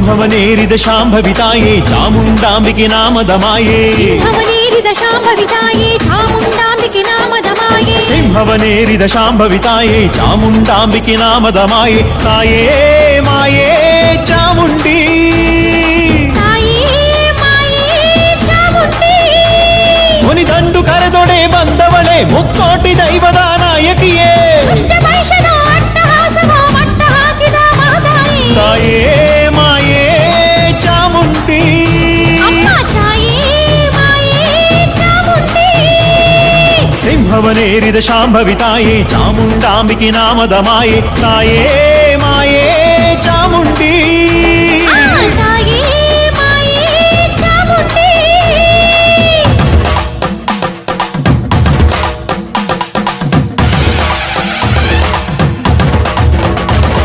ಸಿಂಹವನೇರಿದ ಶಾಂಭವಿ ತಾಯೇ ಚಾಮುಂಡಾಂಬಿಕೆ ನಾಮದ ಮಾಯೇ ಸಿಂಹವನೇರಿದ ಶಾಂಭವಿ ತಾಯೇ ಚಾಮುಂಡಾಂಬಿಕೆ ನಾಮದ ಮಾಯೇ ಸಿಂಹವನೇರಿದ ಶಾಂಭವಿ ತಾಯೇ ಚಾಮುಂಡಾಂಬಿಕೆ ನಾಮದ ಮಾಯೇ ತಾಯೇ ಮಾಯೇ ಚಾಮುಂಡಿ ತಾಯೇ ಮಾಯೇ ಚಾಮುಂಡಿ ಮುನಿದಂಡು ಕರೆದೊಡೆ ಬಂದವಳೆ ಮುಕ್ಕೋಟಿ ದೈವದ ನಾಯಕಿಯೇ ದುಷ್ಟ ಮಹಿಷನ ಅಟ್ಟಹಾಸವ ಮಟ್ಟ ಹಾಕಿದ ಮಹಾತಾಯಿ ತಾಯೇ ಮಾಯೇ ಚಾಮುಂಡಿ ಅಮ್ಮ ತಾಯೇ ಮಾಯೇ ಚಾಮುಂಡಿ ಸಿಂಹವನೇರಿದ ಶಾಂಭವಿ ತಾಯೇ ಚಾಮುಂಡಾಂಬಿಕೆ ನಾಮದ ಮಾಯೇ ತಾಯೇ